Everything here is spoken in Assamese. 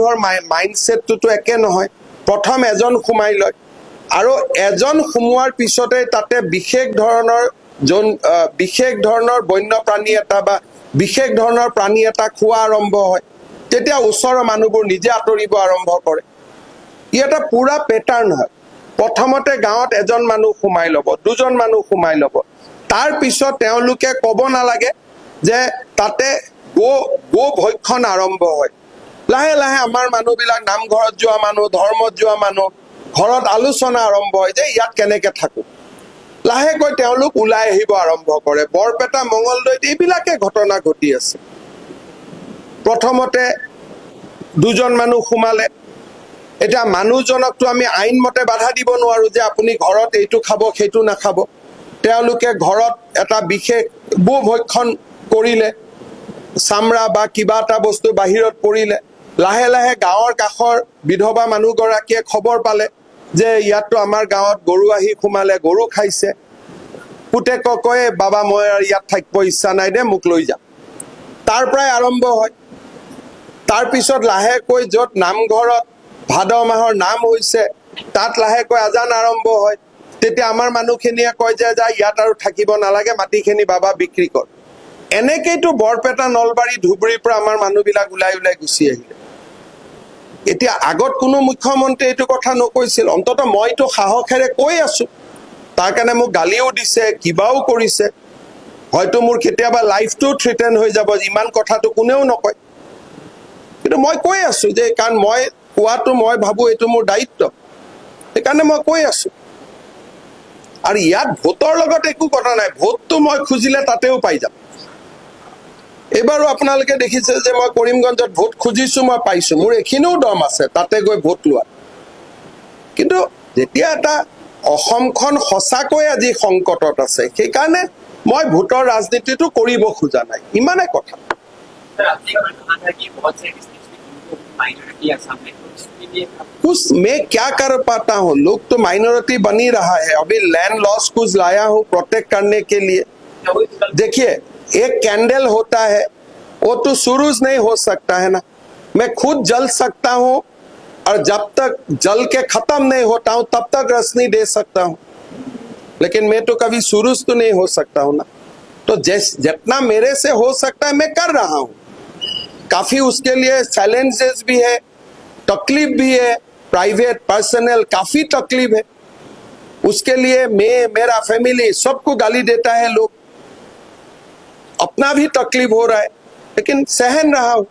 মানুহৰ মাইণ্ডছেটটো একে নহয়। প্ৰথম এজন সোমাই লয় আৰু এজন সোমোৱাৰ পিছতে তাতে বিশেষ ধৰণৰ বন্যপ্ৰাণী এটা বা বিশেষ ধৰণৰ প্ৰাণী এটা খোৱা আৰম্ভ হয়। তেতিয়া ওচৰৰ মানুহবোৰ নিজে আঁতৰিব আৰম্ভ কৰে। ই এটা পুৰা পেটাৰ্ণ হয়। প্ৰথমতে গাঁৱত এজন মানুহ সোমাই ল'ব, দুজন মানুহ সোমাই ল'ব, তাৰ পিছত তেওঁলোকে ক'ব নালাগে যে তাতে গো ভক্ষণ আৰম্ভ হয়। লাহে লাহে আমাৰ মানুহবিলাক নামঘৰত যোৱা মানুহ, ধৰ্মত যোৱা মানুহ, ঘৰত আলোচনা আৰম্ভ হয় যে ইয়াত কেনেকে থাকো। লাহেকৈ তেওঁলোক ওলাই আহিব আৰম্ভ কৰে। বৰপেটা, মঙলদৈত এইবিলাকে ঘটনা ঘটি আছে। প্ৰথমতে দুজন মানুহ সোমালে, এতিয়া মানুহজনকতো আমি আইনমতে বাধা দিব নোৱাৰো যে আপুনি ঘৰত এইটো খাব সেইটো নাখাব। তেওঁলোকে ঘৰত এটা বিশেষ গো ভক্ষণ কৰিলে, চামৰা বা কিবা এটা বস্তু বাহিৰত পৰিলে। লাহে লাহে গাঁৱৰ কাষৰ বিধৱা মানুহগৰাকীয়ে খবৰ পালে যে ইয়াততো আমাৰ গাঁৱত গৰু আহি সোমালে, গৰু খাইছে। পুতেকক কয়, বাবা মই ইয়াত থাকিব ইচ্ছা নাই দে, মোক লৈ যা। তাৰ পৰাই আৰম্ভ হয়। তাৰপিছত লাহেকৈ য'ত নামঘৰত ভাদ মাহৰ নাম হৈছে, তাত লাহেকৈ আজান আৰম্ভ হয়। তেতিয়া আমাৰ মানুহখিনিয়ে কয় যে যা ইয়াত আৰু থাকিব নালাগে, মাটিখিনি বাবা বিক্ৰী কৰ। এনেকেইতো বৰপেটা, নলবাৰী, ধুবুৰীৰ পৰা আমাৰ মানুহবিলাক ওলাই ওলাই গুচি আহিলে। এতিয়া আগত কোনো মুখ্যমন্ত্ৰী এইটো কথা নকৈছিল। অন্তত মইতো সাহসেৰে কৈ আছো। তাৰ কাৰণে মোক গালিও দিছে, কিবাও কৰিছে। হয়তো মোৰ কেতিয়াবা লাইফটো থ্ৰেটেন হৈ যাব, ইমান কথাটো কোনেও নকয়। কিন্তু মই কৈ আছো যে কাৰণ মই কোৱাটো মই ভাবো এইটো মোৰ দায়িত্ব, সেইকাৰণে মই কৈ আছো। আৰু ইয়াত ভোটৰ লগত একো কথা নাই। ভোটটো মই খুজিলে তাতেও পাই যাম। এইবাৰো আপোনালোকে দেখিছে যে মই কৰিমগঞ্জত ভোট খুজিছো, মই পাইছো। মোৰ এইখিনিও দম আছে তাতে গৈ ভোট লোৱা। কিন্তু যেতিয়া এটা অসমখন সঁচাকৈ আজি সংকটত আছে, সেইকাৰণে মই ভোটৰ ৰাজনীতিটো কৰিব খোজা নাই, ইমানে কথা। कुछ मैं क्या कर पाता हूँ, लोग तो माइनॉरिटी बनी रहा है। अभी लैंड लॉस कुछ लाया हूँ प्रोटेक्ट करने के लिए। देखिए, एक कैंडल होता है, वो तो सूरज नहीं हो सकता है ना। मैं खुद जल सकता हूँ और जब तक जल के खत्म नहीं होता हूँ तब तक रोशनी दे सकता हूँ, लेकिन मैं तो कभी सूरज तो नहीं हो सकता हूँ ना। तो जितना मेरे से हो सकता है मैं कर रहा हूँ। काफी उसके लिए चैलेंजेस भी है, तकलीफ भी है, प्राइवेट पर्सनल काफी तकलीफ है। उसके लिए मेरा फैमिली सबको गाली देता है लोग, अपना भी तकलीफ हो रहा है, लेकिन सहन रहा हूं।